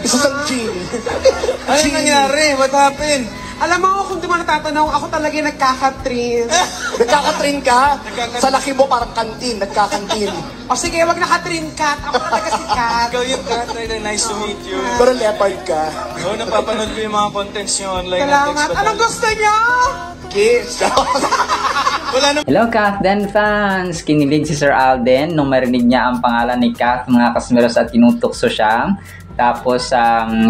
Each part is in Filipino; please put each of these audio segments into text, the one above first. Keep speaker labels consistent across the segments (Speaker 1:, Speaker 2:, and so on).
Speaker 1: Isa sang Jean.
Speaker 2: Ano nangyari? What happened?
Speaker 3: Alam mo, kung di mo natatanong, ako talaga yung nagkakatrin.
Speaker 1: Nagkakatrin ka? Sa laki mo parang kantin, nagkakantin.
Speaker 3: O sige, wag nakatrin kat. Ako talaga si Kat.
Speaker 2: Ikaw yung Kat, nice to meet you.
Speaker 1: Pero leopard ka.
Speaker 2: Oo, napapanood ko yung mga contents nyo online.
Speaker 3: Salamat. Anong gusto niyo?
Speaker 1: Kiss.
Speaker 2: Wala na.
Speaker 4: Hello Kathden fans! Kinilig si Sir Alden nung marinig niya ang pangalan ni Kath, mga kasmeros, at tinutukso siya. Tapos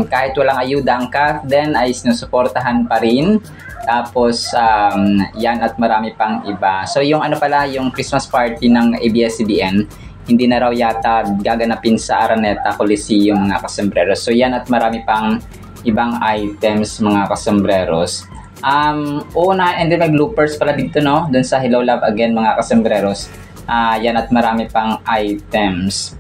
Speaker 4: kahit walang ayuda ang Kathden ay sinusuportahan pa rin. Tapos yan at marami pang iba. So yung ano pala, yung Christmas party ng ABS-CBN, hindi na raw yata gaganapin sa Araneta Coliseum, mga kasembreros. So yan at marami pang ibang items, mga kasembreros. And then may bloopers pala dito, no? Dun sa Hello Love Again, mga kasembreros. Yan at marami pang items.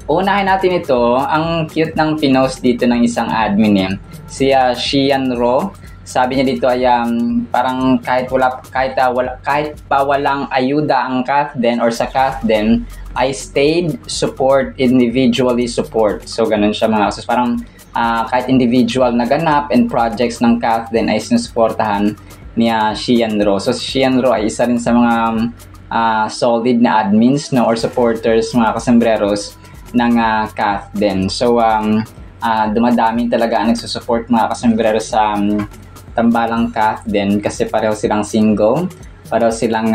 Speaker 4: Unahin natin ito, ang cute ng pinost dito ng isang admin, si Xian Ro. Sabi niya dito ay parang kahit pa walang ayuda ang Kathden or sa Kathden, I stayed, support, individually support. So ganun siya, mga kasus. Parang kahit individual na ganap and projects ng Kathden ay sinusuportahan niya Xian Ro. So si Xian Ro ay isa rin sa mga solid na admins, no, or supporters, mga kasembreros ng Kathden. So dumadami talaga ang nagsusupport, mga kasembreros, sa tambalang Kathden kasi pareho silang single, pareho silang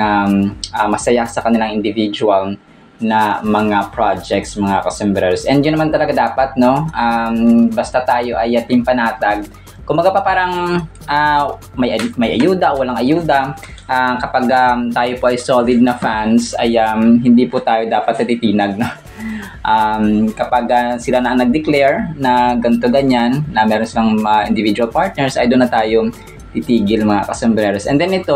Speaker 4: masaya sa kanilang individual na mga projects, mga kasembreros. And yun naman talaga dapat, no? Basta tayo ay team panatag. Kumaga pa parang may ayuda o walang ayuda, kapag tayo po ay solid na fans, ay hindi po tayo dapat natitinag, no? Kapag sila na ang nag-declare na ganito ganyan, na meron silang individual partners, ay doon na tayo titigil, mga kasembreros. And then ito,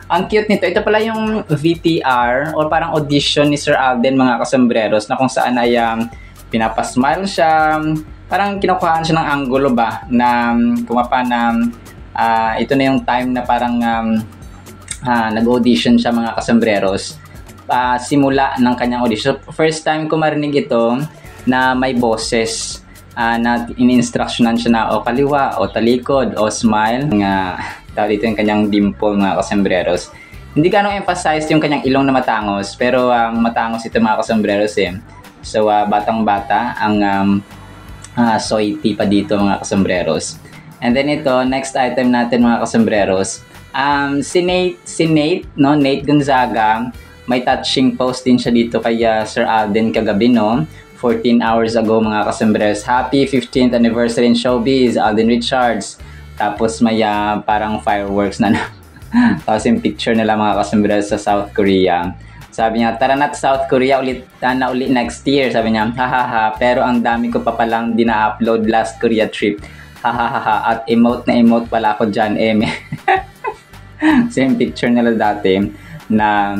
Speaker 4: ang cute nito, ito pala yung VTR or parang audition ni Sir Alden, mga kasembreros, na kung saan ay pinapasmile siya, parang kinukuhaan siya ng angulo ba, na kumapa na ito na yung time na parang nag-audition siya, mga kasembreros. Simula ng kanyang audition. First time ko marinig ito na may boses na in-instructionan siya na o kaliwa, o talikod, o smile. Dito yung kanyang dimple, mga kasembreros. Hindi ganong emphasize yung kanyang ilong na matangos, pero matangos ito, mga kasembreros, eh. So batang-bata ang soiti pa dito, mga kasembreros. And then ito, next item natin, mga kasembreros. Si Nate, no? Nate Gonzaga, may touching post din siya dito kay Sir Alden kagabi, no? 14 hours ago, mga kasembreros. Happy 15th anniversary in showbiz, Alden Richards. Tapos may parang fireworks na tapos yung picture nila, mga kasembreros, sa South Korea. Sabi niya, tara na South Korea ulit na uli next year. Sabi niya, hahaha, pero ang dami ko pa palang dina-upload last Korea trip. Hahaha, at emote na emote pala ako dyan, eme. Same picture nila dati na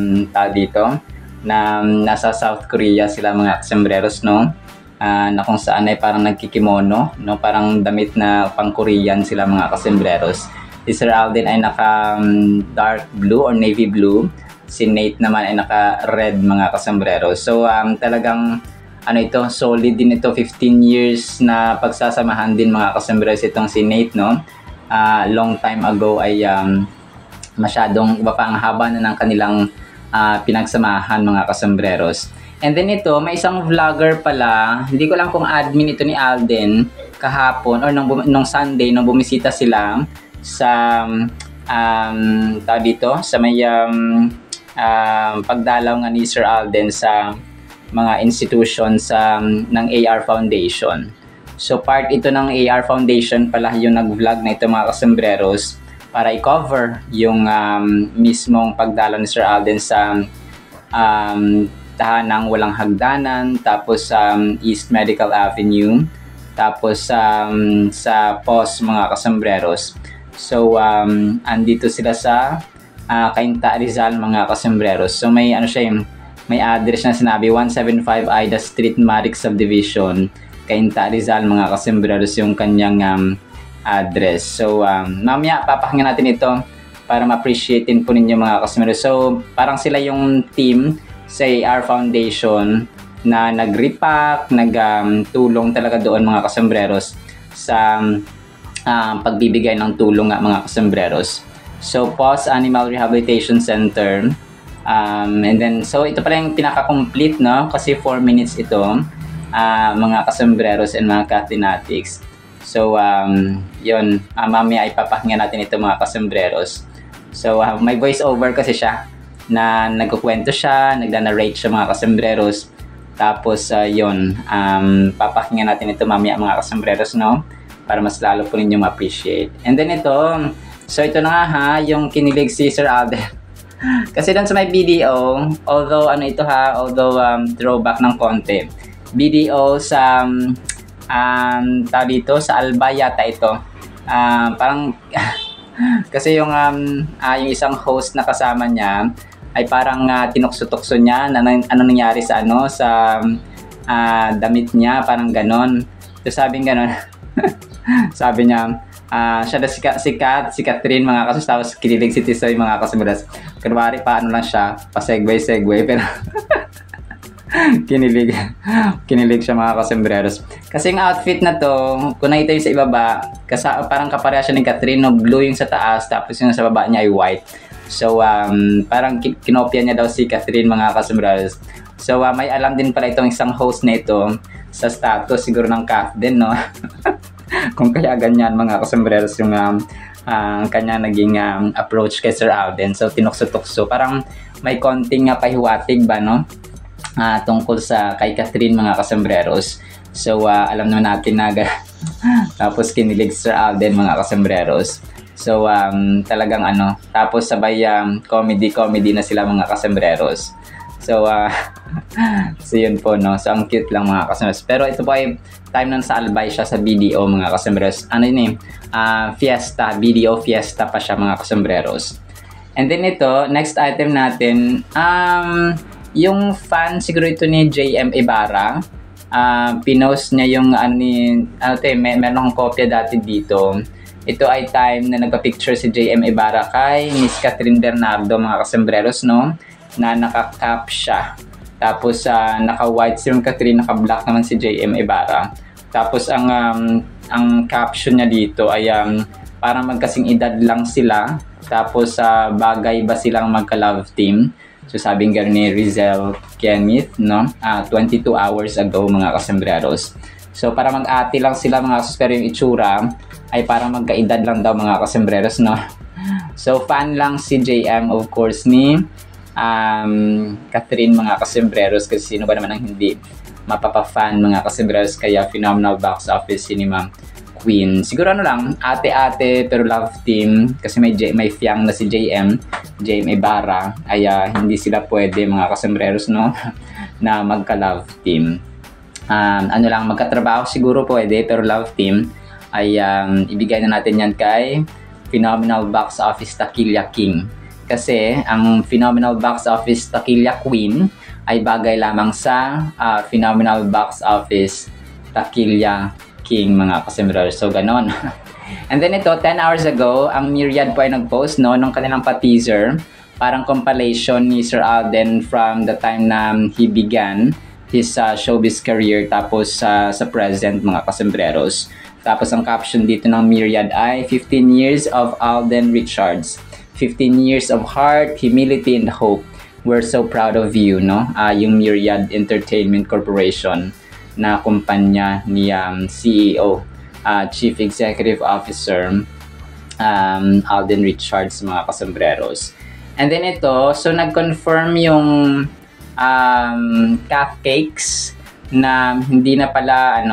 Speaker 4: dito na nasa South Korea sila, mga kasembreros, no? Na kung saan ay parang nagkikimono, no? Parang damit na pang Korean sila, mga kasembreros. Si Sir Alden ay naka dark blue or navy blue. Si Nate naman ay naka red, mga kasembreros. So talagang ano ito, solid din ito, 15 years na pagsasamahan din, mga kasembreros, itong si Nate, no? Long time ago ay masyadong iba pa ang haba na ng kanilang pinagsamahan, mga kasembreros. And then ito, may isang vlogger pala, hindi ko lang kung admin ito ni Alden, kahapon or nung Sunday nung bumisita sila sa dito sa may pagdalaw nga ni Sir Alden sa mga institutions ng AR Foundation. So part ito ng AR Foundation pala yung nag-vlog na ito, mga kasembreros, para i-cover yung mismong pagdalaw ni Sir Alden sa tahanang walang hagdanan, tapos East Medical Avenue, tapos sa POS, mga kasembreros. So andito sila sa Cainta Rizal, mga kasembreros. So may ano siya, may address na sinabi, 175 Ida Street, Maric Subdivision, Cainta Rizal, mga kasembreros, yung kanyang address. So mamaya papakinggan natin ito para ma-appreciatein po ninyo, mga kasembreros. So parang sila yung team sa AR Foundation na nag-repack, tulong talaga doon mga kasembreros sa pagbibigay ng tulong nga mga kasembreros. So, PAWS Animal Rehabilitation Center. And then, so ito pala yung pinaka-complete, no? Kasi 4 minutes ito, mga kasembreros and mga Katlinatics. So, yun, mamaya ipapakinggan natin ito mga kasembreros. So, may voice over kasi siya na nagkukwento siya, nagda-narrate siya mga kasembreros. Tapos, yun, papakinggan natin ito mamaya mga kasembreros, no? Para mas lalo po ninyo ma-appreciate. And then ito, so ito na nga ha, yung kinilig si Sir Alden. Kasi doon sa may video, although throwback ng konti, video sa tao dito, sa Alba yata ito. Parang, kasi yung isang host na kasama niya, ay parang tinukso-tukso niya na ano nangyari sa damit niya, parang ganon. So sabing ganon, sabi niya, siya na si Catherine mga kasus, tapos kinilig si Tisoy mga kasumulas. Kunwari paano lang siya, pa-segue, pero kinilig siya mga kasembreros. Kasi yung outfit na to, kung nakita yung sa ibaba, parang kapareha siya ni Catherine, no? Blue yung sa taas, tapos yung sa baba niya ay white. So, parang kinopya niya daw si Catherine mga kasembreros. So, may alam din pala itong isang host na ito sa status siguro ng Kath din, no? Kung kaya ganyan mga kasembreros yung kanya naging approach kay Sir Alden. So, tinukso-tukso. Parang may konting pahiwatig ba, no? Tungkol sa kay Catherine mga kasembreros. So, alam naman natin na tapos kinilig Sir Alden mga kasembreros. So, talagang tapos sabay comedy na sila mga kasembreros. So, so yun po, no? So, ang cute lang mga kasembreros. Pero ito po ay time na sa Albay siya sa BDO mga kasembreros. Ano yun fiesta, BDO fiesta pa siya mga kasembreros. And then ito, next item natin, yung fan siguro ito ni JM Ibarra. Pinost niya yung meron akong kopya dati dito. Ito ay time na nagpa-picture si JM Ibarra kay Miss Catherine Bernardo mga kasembreros, no? Na naka-cap siya. Tapos naka-white si Catherine, naka-black naman si JM Ibarra. Tapos ang caption niya dito ay parang magkasing edad lang sila. Tapos bagay ba silang magka-love team? So sabing gano'n ni Rizel Kenneth, no? 22 hours ago mga kasembreros. So para mag-ati lang sila mga kasus, pero yung itsura ay parang magkaedad lang daw mga kasembreros, no? So fan lang si JM of course ni Catherine mga kasembreros, kasi sino ba naman ang hindi mapapa-fan mga kasembreros, kaya phenomenal box office cinema queen. Siguro lang, ate-ate pero love team, kasi may fiyang na si JM Ibarra, ay hindi sila pwede mga kasembreros, no? Na magka-love team. Lang, magkatrabaho siguro pwede, pero love team ay ibigay na natin yan kay phenomenal box office Taquilla King. Kasi ang phenomenal box office Taquilla Queen ay bagay lamang sa phenomenal box office Taquilla King mga kasembreros. So ganon. And then ito, 10 hours ago, ang Myriad po ay nag-post, no, nung kanilang pa-teaser, parang compilation ni Sir Alden from the time na he began his showbiz career, tapos sa present mga kasembreros. Tapos ang caption dito ng Myriad ay 15 years of Alden Richards. 15 years of heart, humility, and hope. We're so proud of you, no? Yung Myriad Entertainment Corporation na kumpanya ni CEO, Chief Executive Officer Alden Richards mga kasembreros. And then ito, so nag-confirm yung cupcakes na hindi na pala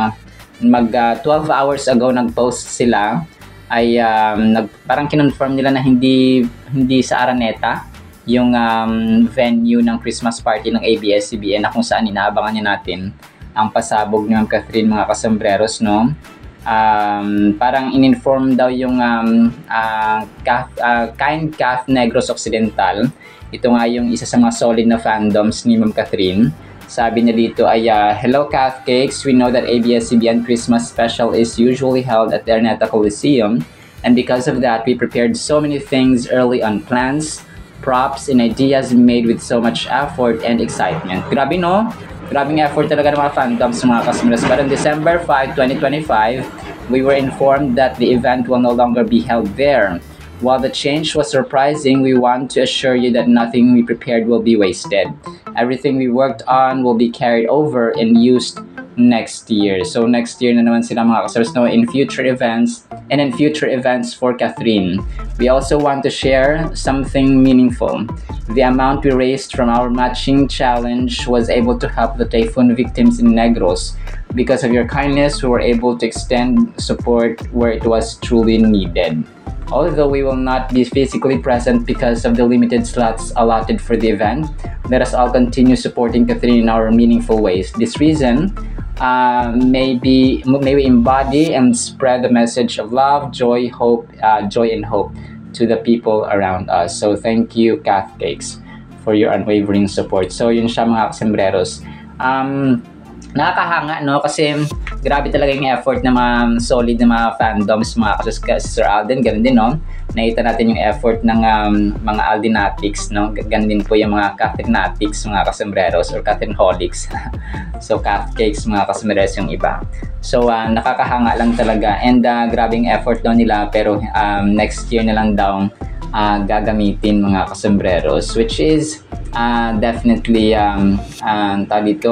Speaker 4: 12 hours ago nag-post sila, ay parang kinonfirm nila na hindi sa Araneta yung venue ng Christmas party ng ABS-CBN, na kung saan inaabangan niya natin ang pasabog ni Ma'am Catherine mga kasembreros, no? Parang in-inform daw yung Kind Calf Negros Occidental. Ito nga yung isa sa mga solid na fandoms ni Ma'am Catherine. Sabi niya dito ay, hello Cupcakes, we know that ABS-CBN Christmas special is usually held at the Araneta Coliseum, and because of that we prepared so many things early on, plans, props, and ideas made with so much effort and excitement. Grabe, no? Grabing effort talaga ng mga fandoms mga customers. But on December 5, 2025, we were informed that the event will no longer be held there. While the change was surprising, we want to assure you that nothing we prepared will be wasted. Everything we worked on will be carried over and used next year. So next year na naman sila mga customers, no, in future events and in future events for Catherine. We also want to share something meaningful. The amount we raised from our matching challenge was able to help the typhoon victims in Negros. Because of your kindness, we were able to extend support where it was truly needed. Although we will not be physically present because of the limited slots allotted for the event, let us all continue supporting Catherine in our meaningful ways. This reason, may we embody and spread the message of love, joy, and hope to the people around us. So thank you, Cath Cakes, for your unwavering support. So yun siya mga kasembreros. Nakakahanga, no? Kasi grabe talaga yung effort ng mga solid na mga fandoms, mga Sir Alden, ganun din, no? Nakita natin yung effort ng mga Aldenatics, no? Ganun din po yung mga Catherinatics, mga kasembreros, or Catherinholics. So, Cath Cakes, mga kasembreros yung iba. So, nakakahanga lang talaga. And grabing effort daw nila, pero next year na lang daw gagamitin mga kasembreros, which is definitely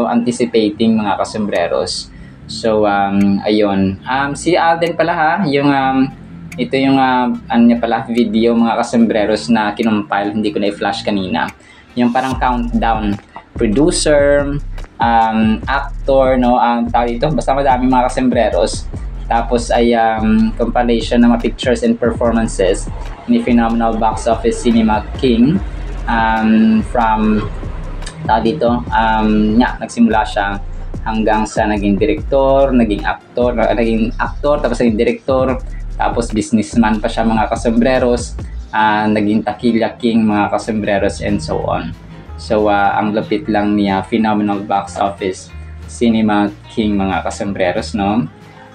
Speaker 4: anticipating mga kasembreros. So ayun, si Alden pala ha, yung ito yung ano niya pala, video mga kasembreros na kinumpile, hindi ko na i-flash kanina, yung parang countdown, producer, actor, no, tawag dito, basta madami mga kasembreros. Tapos ay compilation ng mga pictures and performances ni phenomenal box office cinema king from dito nagsimula siya hanggang sa naging director, naging actor, tapos naging director, tapos businessman pa siya mga kasembreros, naging Taquilla King mga kasembreros, and so on. So ang lapit lang niya, phenomenal box office cinema king mga kasembreros, no?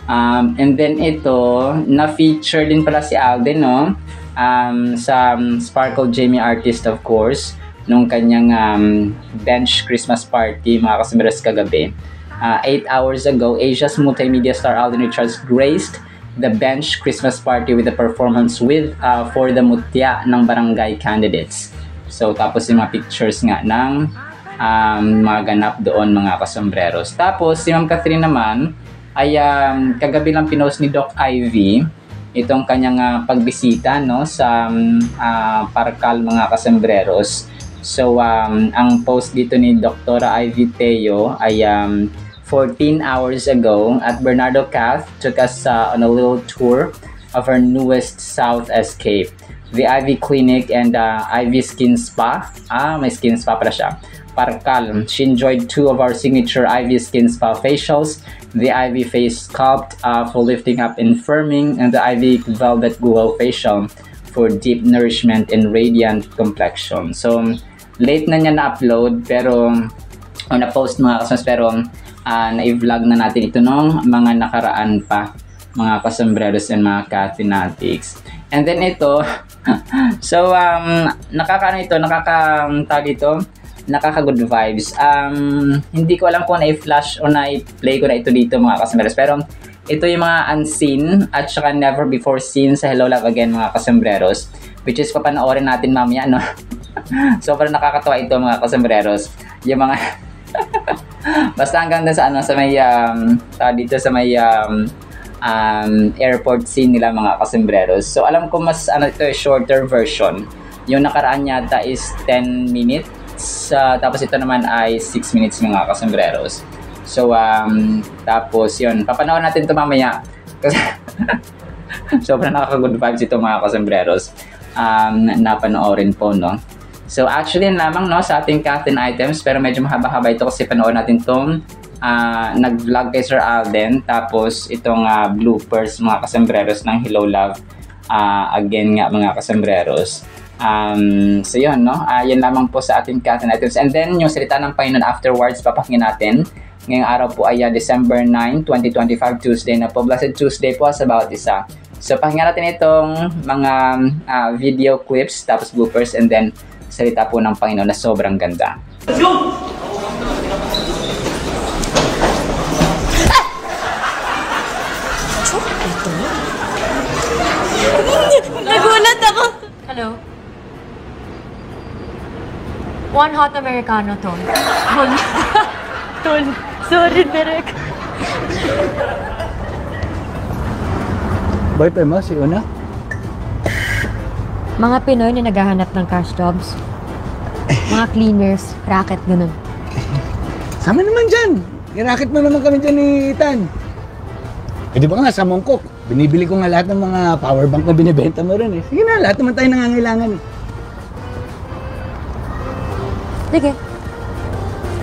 Speaker 4: And then ito, na-feature din pala si Alden, no? Sa Sparkle Jamie Artist, of course, nung kanyang bench Christmas party, mga kasembreros, kagabi. 8 hours ago, Asia's multimedia star Alden Richards graced the bench Christmas party with a performance with for the mutya ng barangay candidates. So, tapos yung mga pictures nga ng mga ganap doon, mga kasembreros. Tapos, si Ma'am Catherine naman, ay kagabi lang pinost ni Doc Ivy itong kanyang pagbisita, no, sa Parcal, mga kasembreros. So ang post dito ni Dr. Ivy Teo ay 14 hours ago at Bernardo Cath took us on a little tour of our newest South Escape, the Ivy Clinic and Ivy Skin Spa. May skin spa pala siya. Parcal. She enjoyed 2 of our signature Ivy Skin Spa facials, the Ivy Face Sculpt for lifting up and firming, and the Ivy Velvet Glow Facial for deep nourishment and radiant complexion. So, late na niya na-upload, pero na-post mga kasembreros, pero na-vlog na natin ito nung mga nakaraan pa, mga kasembreros and mga Cathinatics. And then ito, so, nakaka-good vibes. Hindi ko alam kung na-flash o na-play ko na ito dito, mga kasembreros, pero ito yung mga unseen at saka never before seen sa Hello Love Again, mga kasembreros, which is papanoorin natin mamaya, no? Sobrang nakakatawa ito, mga kasembreros. Yung mga basta hanggang sa sa may dito sa may airport scene nila, mga kasembreros. So alam ko mas ito shorter version. Yung nakaraan yata is 10 minutes. Tapos ito naman ay 6 minutes, mga kasembreros. So tapos yun, papanoorin natin ito mamaya kasi sobrang nakaka-good vibes ito, mga kasembreros. Napanoorin po, no? So actually yun lamang, no, sa ating Cathin items, pero medyo mahaba-haba ito kasi panoorin natin itong nag-vlog kay Sir Alden, tapos itong bloopers, mga kasembreros, ng Hello Love Again nga, mga kasembreros. So yun, no? Yan lamang po sa ating Cathin items. And then yung salita ng Panginoon afterwards, papakinggan natin. Ngayong araw po ay December 9, 2025, Tuesday na po. Blessed Tuesday po sa bawat isa. So pakinggan natin itong mga video clips, tapos bloopers, and then salita po ng Panginoon na sobrang ganda.
Speaker 5: Let's go! Nagulat ako. Hello? One hot Americano, Tol. Tol. Tol. Sorry, Derek.
Speaker 6: Boyfriend mo, si Una?
Speaker 5: Mga Pinoy na naghahanap ng cash jobs. Mga cleaners, racket, ganun.
Speaker 6: Sama naman dyan. I-racket mo naman kami dyan ni Ethan. Eh di ba nga sa Mongkok, binibili ko nga lahat ng mga power bank na binibenta mo rin eh. Sige na, lahat naman tayo nangangailangan eh.
Speaker 5: Sige.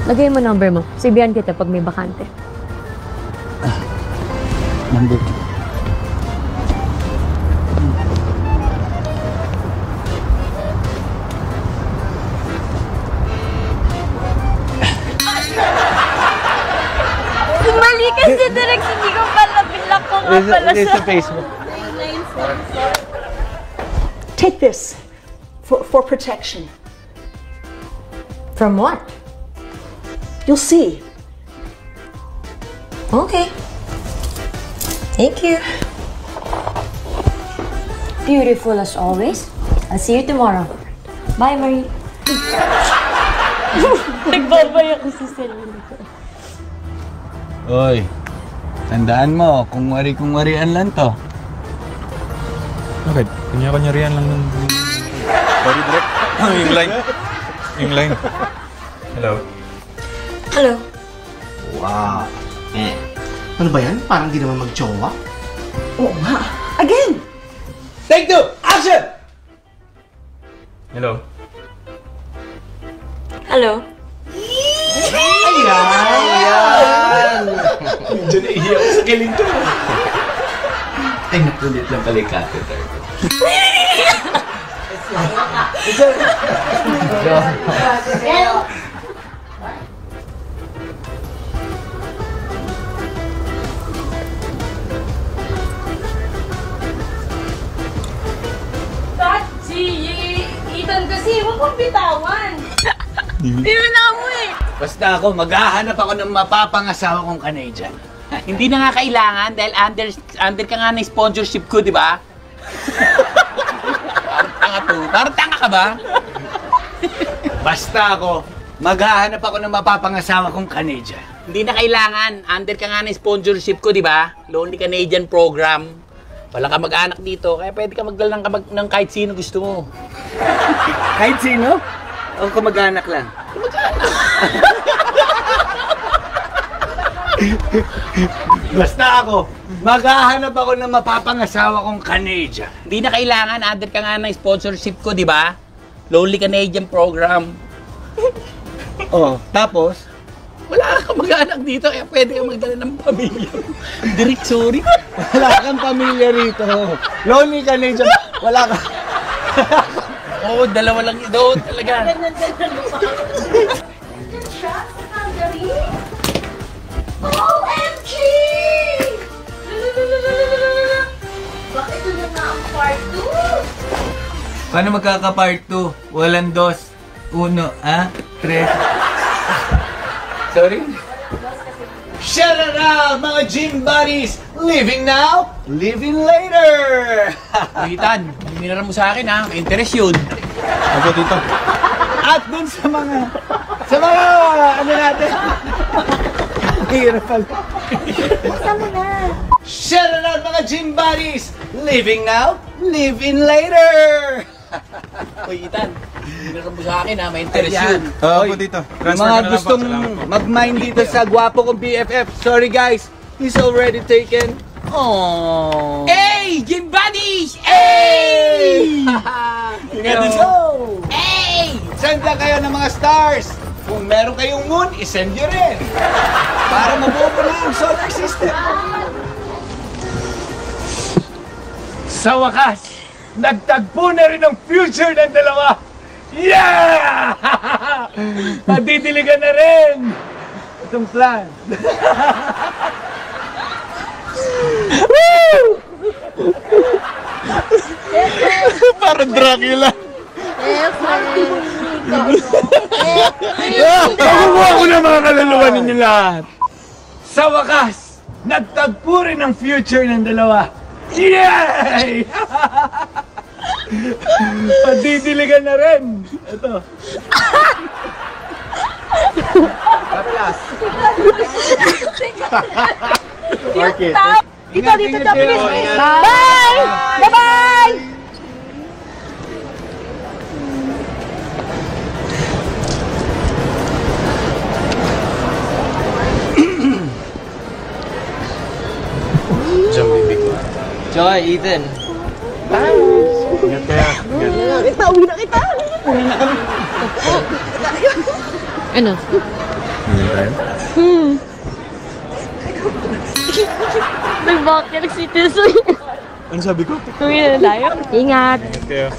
Speaker 5: Lagay mo number mo. Sibihan kita pag may bakante.
Speaker 6: Number 2.
Speaker 5: Mali kasi, Derek. Hindi ko pala. Binlock ko nga pala
Speaker 6: Sa Facebook.
Speaker 7: Take this for protection.
Speaker 5: From what?
Speaker 7: You'll see.
Speaker 5: Okay. Thank you. Beautiful as always. I'll see you tomorrow. Bye, Marie. Nagbabay ako sa sarili ko.
Speaker 6: Oy, tandaan mo, kung wari-warian lang to.
Speaker 2: Bakit? Kanya-kanyarihan lang ng... Sorry, Direk. Yung line. Yung line. Hello.
Speaker 5: Hello.
Speaker 1: Wow. Ano ba yan? Parang di naman mag-jowa.
Speaker 7: Oo nga. Again!
Speaker 6: Take 2, action!
Speaker 2: Hello.
Speaker 5: Hello.
Speaker 1: Ayan!
Speaker 6: Medyo naihiya ko sa kiling ko. Ay, napulit lang pala yung catheter ko.
Speaker 5: Si Ethan kasi, huwag kong bitawan. Tinuna mo eh.
Speaker 6: Basta ako, maghahanap ako ng mapapangasawa kong Canadian.
Speaker 8: Hindi na nga kailangan dahil under ka nga ng sponsorship ko, di ba? Parang tanga to. Parang tanga ka ba?
Speaker 6: Basta ako, maghahanap ako ng mapapangasawa kong Canadian.
Speaker 8: Hindi na kailangan. Under ka nga ng sponsorship ko, di ba? Lonely Canadian Program. Wala ka mag-anak dito, kaya pwede ka magdala ng kahit sino gusto mo.
Speaker 6: Kahit sino? O kamag-anak lang? Basta ako, maghahanap ako ng mapapangasawa kong Canadian.
Speaker 8: Hindi na kailangan. Under ka nga ng sponsorship ko, di ba? Lonely Canadian Program.
Speaker 6: Oh, tapos?
Speaker 8: Wala ka mag-anak dito, kaya pwede ka magdala ng pamilya. Direk, sorry.
Speaker 6: Wala kang pamilya rito. Lonely Canadian, wala ka.
Speaker 8: Oo, dalawa lang doon talaga.
Speaker 5: OMG! Bakit ito na nga ang part 2?
Speaker 6: Paano magkaka-part 2? Walang 2, 1, 3. Sorry? Shout out mga gym buddies! Living now, living later!
Speaker 8: Ethan, minara mo sa akin ha. May interest yun.
Speaker 2: Ako dito.
Speaker 6: At dun sa mga ano natin? Hirap pala.
Speaker 5: Buksan mo na.
Speaker 6: Shout out mga gym buddies! Living now, living later!
Speaker 8: Uy, Ethan, minara mo sa akin ha. May interest yun.
Speaker 2: Ako dito.
Speaker 6: Yung mga gustong mag-mine dito sa gwapo kong BFF, sorry guys, he's already taken. Oh.
Speaker 8: Hey! Gym buddies! Hey!
Speaker 6: Hey! Send lang kayo ng mga stars. Kung meron kayong moon, isend nyo rin. Para mabuo po na ang solar system. Sa wakas, nagtagpo na rin ang future ng dalawa. Yeah! Madidiligan na rin itong plan.
Speaker 2: Parang Dracula.
Speaker 6: Nakukuha ko na mga kaluluwa ninyo lahat. Sa wakas, nagtagpo rin ang future ng dalawa. Yay! Padidiligan na rin. Ito.
Speaker 1: Orchid.
Speaker 5: Dito, please. Bye! Bye-bye!
Speaker 2: Diyan, baby ko.
Speaker 1: Joy, Ethan.
Speaker 2: Ingat kaya. Ingat.
Speaker 7: Kita, uwi na kita.
Speaker 5: Ano?
Speaker 2: Ingat tayo.
Speaker 5: Nagbakit si Tisoy.
Speaker 2: Ano sabi ko?
Speaker 5: Uwi na tayo. Ingat.
Speaker 2: Ingat kayo.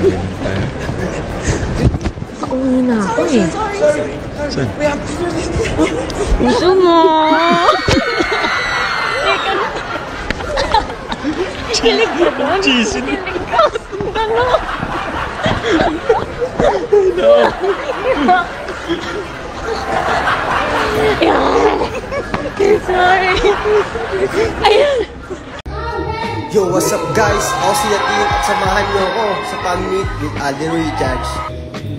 Speaker 2: Ingat tayo.
Speaker 5: Uwi na ako eh.
Speaker 2: Saan?
Speaker 5: Gusto mo? Kilig ka doon?
Speaker 2: Cheesy.
Speaker 5: Kilig ka. Ano? Sorry. Ayun.
Speaker 1: Yo, what's up guys? Ako si Yatin at samahan niyo ako sa fan meet with Alden Recharge.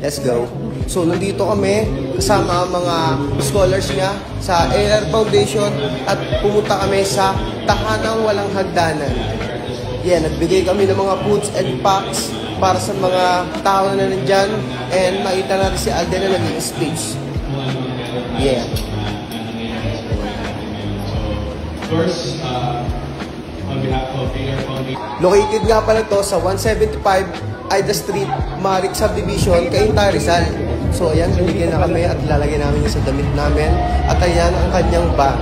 Speaker 1: Let's go. So, nandito kami kasama ang mga scholars niya sa AR Foundation at pumunta kami sa Tahanang Walang Hagdanan. Yeah, nagbigay kami ng mga foods and packs para sa mga tao na nandyan and makita natin si Alden na nag-i-speech. Yeah.
Speaker 9: First, on behalf of AR Foundation.
Speaker 1: Located nga pala to sa 175 Aida Street, Maric Subdivision, Cainta, Rizal. So ayan, binigyan na kami at lalagyan namin sa damit namin. At ayan ang kanyang bag.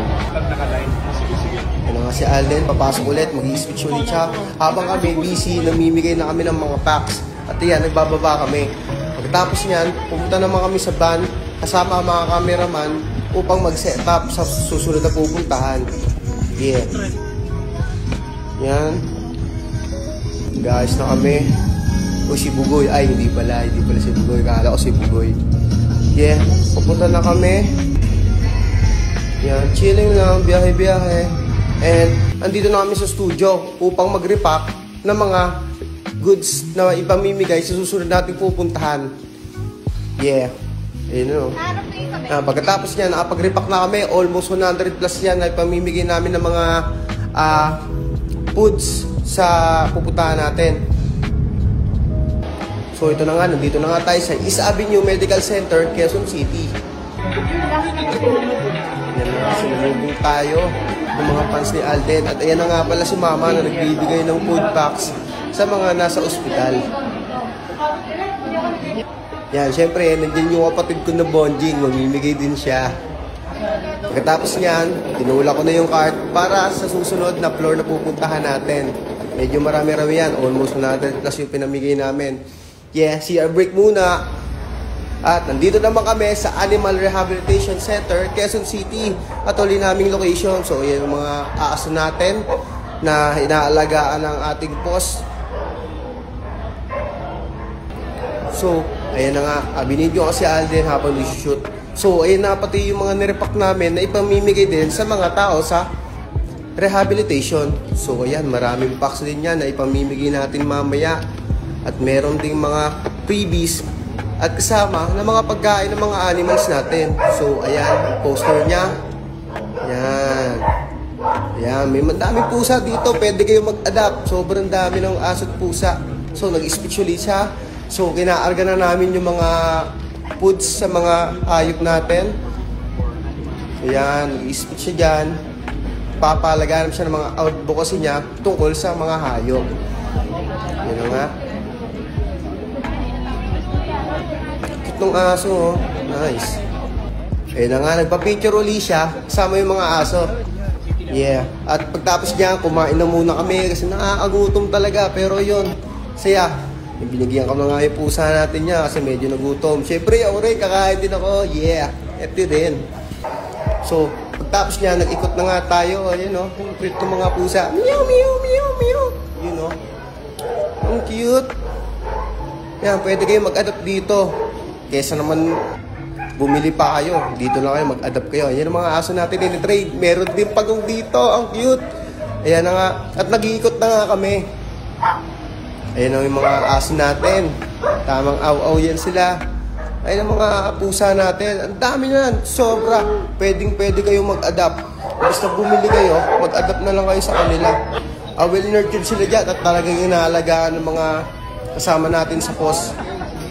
Speaker 1: Ano nga si Alden, papasok ulit, mag-i-speech ulit siya. Habang kami busy, namimigay na kami ng mga packs. At ayan, nagbababa kami. Pagkatapos niyan, pumunta naman kami sa van kasama ang mga cameraman upang mag-set up sa susunod na pupuntahan. Yeah. Yan. Guys na kami. O si Bugoy. Ay, hindi pala si Bugoy. Kala ko si Bugoy. Yeah. Pupunta na kami. Yan. Chilling lang. Biyahe-biyahe. And, andito na kami sa studio upang mag-repack ng mga goods na ipamimigay sa susunod nating pupuntahan. Yeah. Ayun o. Pagkatapos niya, nakapag-repack na kami. Almost 100 plus yan na ipamimigay namin ng mga foods sa pupuntahan natin. So ito na nga, nandito na nga tayo sa East Avenue Medical Center, Quezon City. Yan na, sinulubong tayo ng mga fans ni Alden. At ayan na nga pala si Mama na nagbibigay ng food packs sa mga nasa ospital. Yan, syempre, nandiyan yung kapatid ko na Bonjing, mamimigay din siya. Pagkatapos niyan, tinula ko na yung card para sa susunod na floor na pupuntahan natin. Medyo marami-rami yan, almost 100 plus yung pinamigay namin. Yeah, CR break muna. At nandito naman kami sa Animal Rehabilitation Center, Quezon City. At uli naming location. So, yan yung mga aaso natin na inaalagaan ng ating boss. So, ayan na nga. Binidyo kasi Alden habang shoot. So, ayan na pati yung mga nirepack namin na ipamimigay din sa mga tao sa rehabilitation. So, ayan. Maraming packs din yan na ipamimigay natin mamaya. At meron ding mga freebies at kasama na mga pagkain ng mga animals natin. So, ayan, poster niya. Ayan. Ayan, may madaming pusa dito. Pwede kayo mag-adapt. Sobrang dami ng aso at pusa. So, nag-speech ulit siya. So, kinaarga na namin yung mga foods sa mga hayop natin. So, ayan, nag-speech siya dyan. Papalagaan siya ng mga advocacy niya tungkol sa mga hayop. Yun na nga. Itong aso, oh. Nice. Ayun na nga, nagpa-picture uli siya kasama yung mga aso. Yeah. At pagtapos niya, kumain na muna kami kasi nakakagutom talaga. Pero yun, saya. Binigyan ko na nga yung pusa natin niya kasi medyo nagutom. Siyempre, ako rin, kakain din ako. Yeah. Ito din. So, pagtapos niya, nag-ikot na nga tayo. Ayun, oh. Yung cute ng mga pusa. Meow, meow, meow, meow. Yun, oh. Ang cute. Yan, pwede kayo mag-adapt dito. Kesa naman bumili pa kayo. Dito lang kayo, mag-adapt kayo. Yan ang mga aso natin in-trade. Meron din pagong dito. Ang cute. Ayan na nga. At nag-iikot na nga kami. Ayan na yung mga aso natin. Tamang aw-aw yan sila. Ayan ang mga pusa natin. Ang dami yan. Sobra. Pwede kayong mag-adapt. Basta bumili kayo, mag-adapt na lang kayo sa kanila. Well nurtured sila dyan at talagang inaalagaan ng mga kasama natin sa post.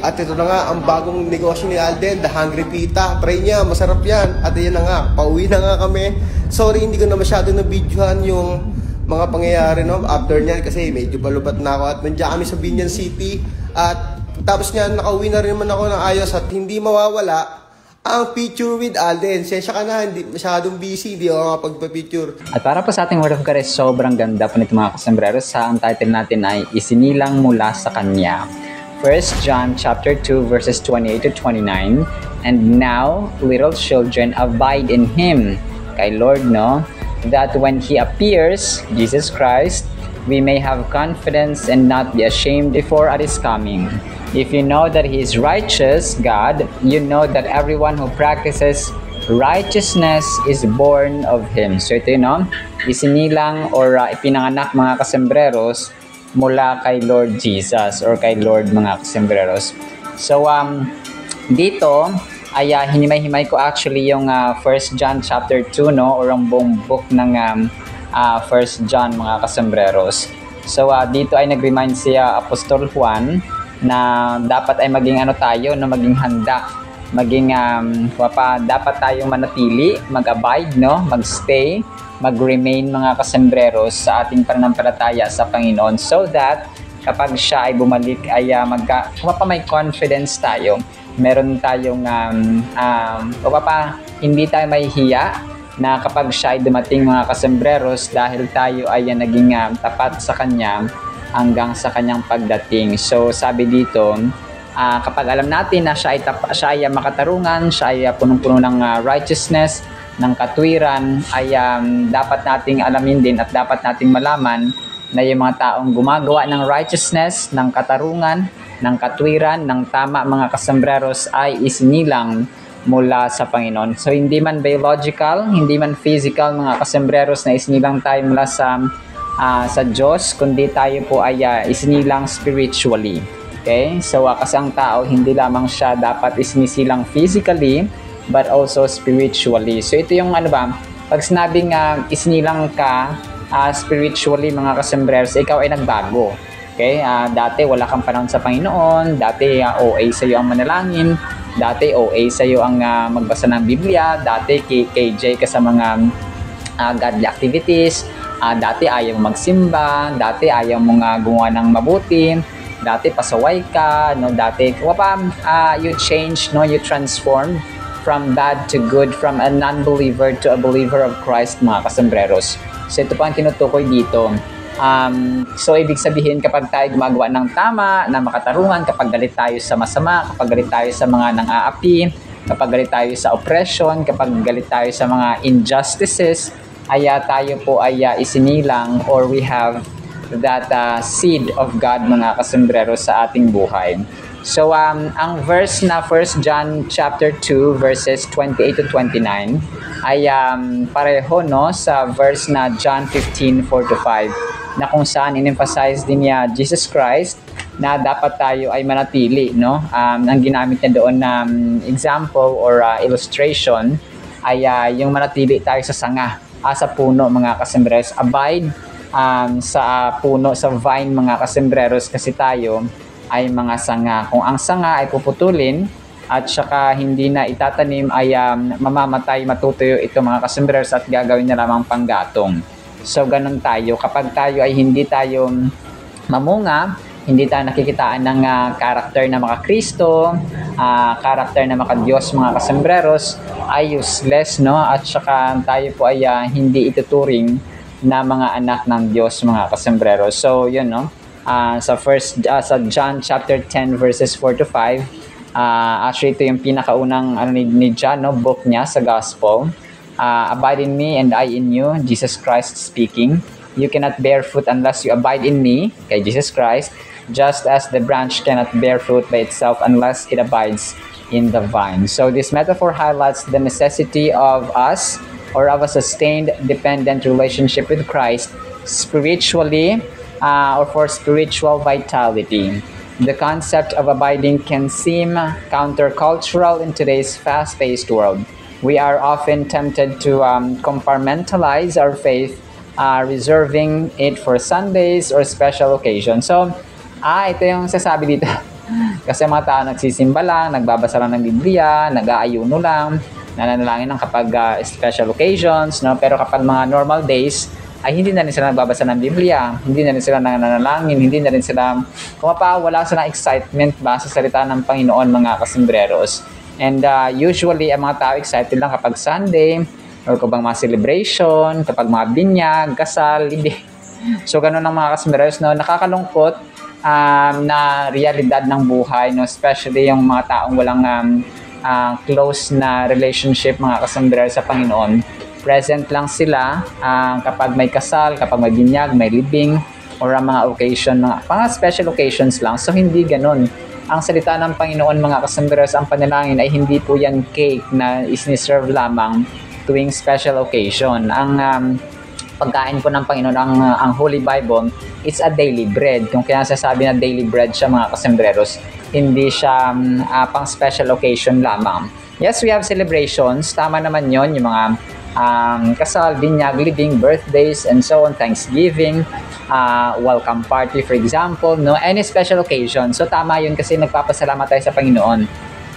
Speaker 1: At ito na nga, ang bagong negosyo ni Alden, The Hungry Pita. Try niya, masarap yan. At ayan na nga, pauwi na nga kami. Sorry, hindi ko na masyado na-videohan yung mga pangyayari, no? After niyan, kasi medyo balubat na ako. At nandiyan kami sa Binyan City. At tapos niyan, nakauwi na rin naman ako ng ayos. At hindi mawawala ang picture with Alden. Sensya ka na, hindi masyadong busy, hindi ako makapagpa-picture.
Speaker 4: At para po sa ating word of God, sobrang ganda po nito mga kasembreros. Ang title natin ay Isinilang Mula sa Kanya. 1 John chapter 2 verses 28 to 29. And now, little children, abide in Him. Kay Lord, no? That when He appears, Jesus Christ, we may have confidence and not be ashamed before at His coming. If you know that He is righteous, God, you know that everyone who practices righteousness is born of Him. So ito yun, no? Isinilang or ipinanganak mga kasembreros mula kay Lord Jesus or kay Lord mga kasembreros. So dito ay hinimay-himay ko actually yung 1 John chapter 2, no, or ang buong book ng 1 John mga kasembreros. So dito ay nag-remind siya Apostol Juan na dapat ay maging tayo, no, maging handa, maging dapat tayong manatili, mag-abide, no, mag-stay, mag-remain mga kasembreros sa ating pananampalataya sa Panginoon, so that kapag siya ay bumalik ay may confidence tayo. Meron tayong hindi tayo mahihiya na kapag siya ay dumating mga kasembreros dahil tayo ay naging tapat sa Kanya hanggang sa Kanyang pagdating. So sabi dito, kapag alam natin na siya ay makatarungan, siya ay punong-puno ng righteousness, ng katwiran, ay dapat nating alamin din at dapat nating malaman na yung mga taong gumagawa ng righteousness, ng katarungan, ng katwiran, ng tama mga kasembreros ay isinilang mula sa Panginoon. So hindi man biological, hindi man physical mga kasembreros na isinilang tayo mula sa Diyos, kundi tayo po ay isinilang spiritually. Okay? So kasi ang tao hindi lamang siya dapat isinisilang physically, but also spiritually. So ito yung pag sinabing isinilang ka spiritually mga kasembreros, ikaw ay nagbago. Okay? Dati wala kang panahon sa Panginoon, dati OA sa iyo ang manalangin, dati OA sa iyo ang magbasa ng Biblia, dati KJ ka sa mga godly activities, dati ayaw magsimba, dati ayaw mong gumawa ng mabuti, dati pasaway ka, no, dati you change, no, you transform from bad to good, from a non-believer to a believer of Christ mga kasembreros. So ito pa ang tinutukoy dito. So ibig sabihin kapag tayo gumagawa ng tama, na makatarungan, kapag galit tayo sa masama, kapag galit tayo sa mga nang-aapi, kapag galit tayo sa oppression, kapag galit tayo sa mga injustices, ay tayo po ay isinilang, or we have that seed of God mga kasembreros sa ating buhay. So ang verse na 1 John chapter 2 verses 28 to 29 ay pareho, no, sa verse na John 15:4-5 na kung saan in-emphasize din niya Jesus Christ na dapat tayo ay manatili, no. Ang ginamit niya doon na example or illustration ay yung manatili tayo sa sanga, sa puno mga kasembreros. Abide sa puno, sa vine mga kasembreros, kasi tayo ay mga sanga. Kung ang sanga ay puputulin at saka hindi na itatanim, ay mamamatay, matutuyo ito mga kasembreros at gagawin na lamang panggatong. So ganun tayo, kapag tayo ay hindi tayo mamunga, hindi tayo nakikitaan ng karakter na maka-Kristo, karakter na maka-Diyos mga kasembreros, ay useless, no? At saka tayo po ay hindi ituturing na mga anak ng Diyos mga kasembreros. So yun, no? Sa John chapter 10 verses 4-5, actually ito yung pinakaunang ni John, no, book niya sa gospel. Abide in me and I in you, Jesus Christ speaking. You cannot bear fruit unless you abide in me, kay Jesus Christ, just as the branch cannot bear fruit by itself unless it abides in the vine. So this metaphor highlights the necessity of us or of a sustained dependent relationship with Christ spiritually or for spiritual vitality. The concept of abiding can seem countercultural in today's fast-paced world. We are often tempted to compartmentalize our faith, reserving it for Sundays or special occasions. So, ito yung sasabi dito. Kasi mga tao nagsisimba lang, nagbabasa lang ng Biblia, nag-aayuno lang, nananalangin lang kapag special occasions, no? Pero kapag mga normal days, ay hindi na rin sila nagbabasa ng Biblia, hindi na rin sila nananalangin, hindi na rin sila wala silang excitement ba sa salita ng Panginoon, mga kasembreros. And usually, ang mga tao excited lang kapag Sunday, or kapag mga celebration, kapag mga binyag, kasal, hindi. So, ganun ang mga kasembreros, no? Nakakalungkot na realidad ng buhay, no? Especially yung mga taong walang close na relationship, mga kasembreros, sa Panginoon. Present lang sila kapag may kasal, kapag may binyag, may libing, or mga occasion, mga special occasions lang. So, hindi ganun. Ang salita ng Panginoon, mga kasembreros, ang panalangin ay hindi po yan cake na isiniserve lamang tuwing special occasion. Ang pagkain po ng Panginoon, ang Holy Bible, it's a daily bread. Kung kaya sasabi na daily bread siya, mga kasembreros, hindi siya pang special occasion lamang. Yes, we have celebrations. Tama naman yon, yung mga kasal, binyag, libing, birthdays, and so on, Thanksgiving, welcome party, for example, no? Any special occasion. So, tama yun kasi nagpapasalamat tayo sa Panginoon.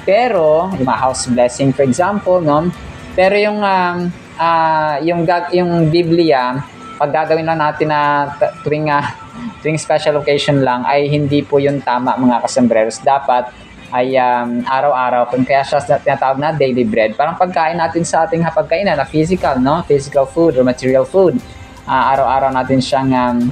Speaker 4: Pero, yung mga house blessing, for example, no? Pero yung Biblia, pag gagawin lang natin na tuwing special occasion lang, ay hindi po yun tama, mga kasembreros. Dapat ay araw-araw, kung kaya siya tinatawag na daily bread. Parang pagkain natin sa ating hapagkainan na physical, no? Physical food or material food. Araw-araw natin siyang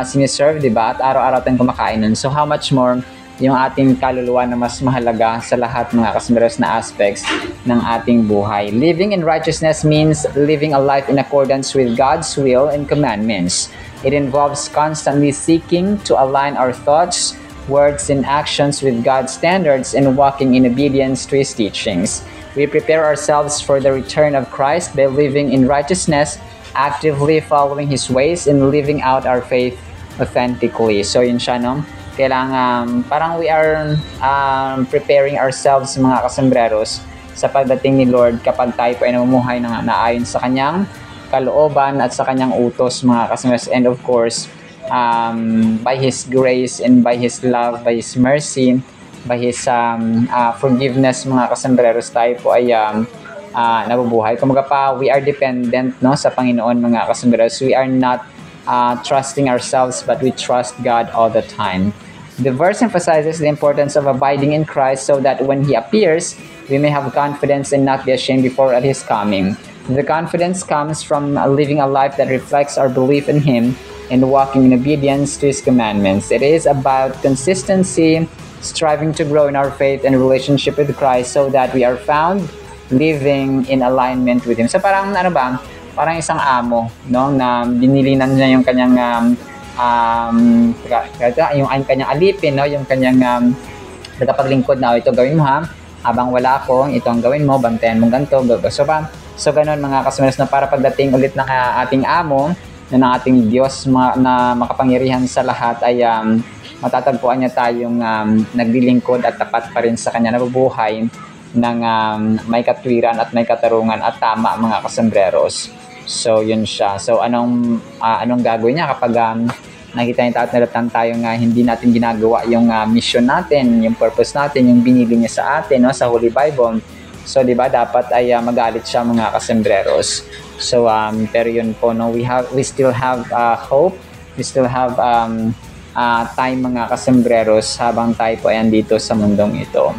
Speaker 4: siniserve, diba? At araw-araw tayong kumakain nun. So how much more yung ating kaluluwa na mas mahalaga sa lahat, mga kasembreros, na aspects ng ating buhay. Living in righteousness means living a life in accordance with God's will and commandments. It involves constantly seeking to align our thoughts, words, and actions with God's standards and walking in obedience to His teachings. We prepare ourselves for the return of Christ by living in righteousness, actively following His ways, and living out our faith authentically. So yun siya, no? Kailangan, parang we are preparing ourselves, mga kasembreros, sa pagdating ni Lord kapag tayo po ay namumuhay na naayon sa Kanyang kalooban at sa Kanyang utos, mga kasembreros. And of course, by His grace and by His love, by His mercy, by His forgiveness, mga kasembreros, tayo po ay nabubuhay. Kumaga pa, we are dependent, no, sa Panginoon, mga kasembreros. We are not trusting ourselves, but we trust God all the time. The verse emphasizes the importance of abiding in Christ so that when He appears, we may have confidence and not be ashamed before at His coming. The confidence comes from living a life that reflects our belief in Him and walking in obedience to His commandments. It is about consistency, striving to grow in our faith and relationship with Christ so that we are found living in alignment with Him. So parang parang isang amo, no, na binilinan niya yung kanyang yung kanyang alipin, no, yung kanyang tagapaglingkod na ito gawin mo, ha, habang wala ako, ito ang gawin mo, bantayan mo ganito. So ganun, mga kasembreros, na para pagdating ulit ng ating amo, na ng ating Diyos na makapangyarihan sa lahat, ay matatagpuan niya tayong naglilingkod at tapat pa rin sa Kanya, nabubuhay ng may katwiran at may katarungan at tama, mga kasembreros. So yun siya. So anong gagawin niya kapag nakita niya at nalatan tayo hindi natin ginagawa yung mission natin, yung purpose natin, yung binili niya sa atin, no, sa Holy Bible. So, di ba, dapat ay magalit siya, mga kasembreros. So, pero yun po, no, we still have hope. We still have time, mga kasembreros, habang tayo po ay andito sa mundong ito.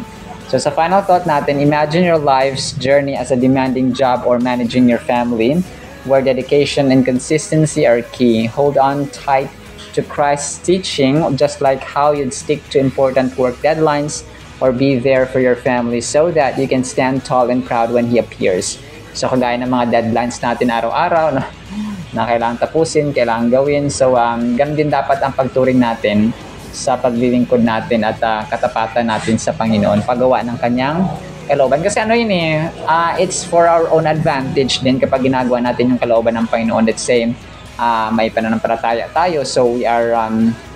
Speaker 4: So, sa final thought natin, imagine your life's journey as a demanding job or managing your family, where dedication and consistency are key. Hold on tight to Christ's teaching, just like how you'd stick to important work deadlines, or be there for your family so that you can stand tall and proud when He appears. So, kagaya ng mga deadlines natin araw-araw, no, na kailangan tapusin, kailangan gawin. So, ganun din dapat ang pagturing natin sa paglilingkod natin at katapatan natin sa Panginoon. Paggawa ng Kanyang kalooban. Kasi ano yun it's for our own advantage din kapag ginagawa natin yung kalooban ng Panginoon. Let's say, may pananampalataya tayo, so we are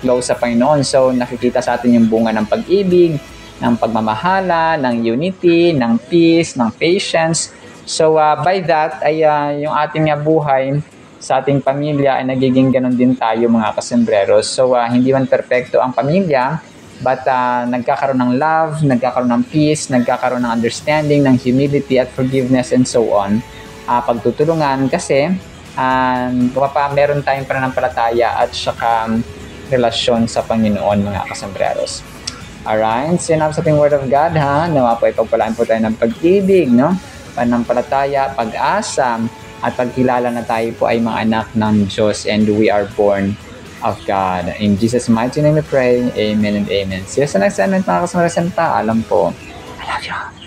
Speaker 4: close sa Panginoon. So nakikita sa atin yung bunga ng pag-ibig, ng pagmamahala, ng unity, ng peace, ng patience. So by that ay yung ating buhay sa ating pamilya ay nagiging ganun din tayo mga kasembreros. So hindi man perpekto ang pamilya, but nagkakaroon ng love, nagkakaroon ng peace, nagkakaroon ng understanding, ng humility at forgiveness and so on. Pagtutulungan kasi meron tayong pananampalataya at saka relasyon sa Panginoon mga kasembreros. Alright, sinap sa ating Word of God nawa po ipagpalaan po tayo ng pag-ibig, no? Pananampalataya, pag-asa, at pagkilala na tayo po ay mga anak ng Diyos and we are born of God. In Jesus' mighty name we pray, amen and amen. See you sa next segment mga kasembreros. Alam po, I love you.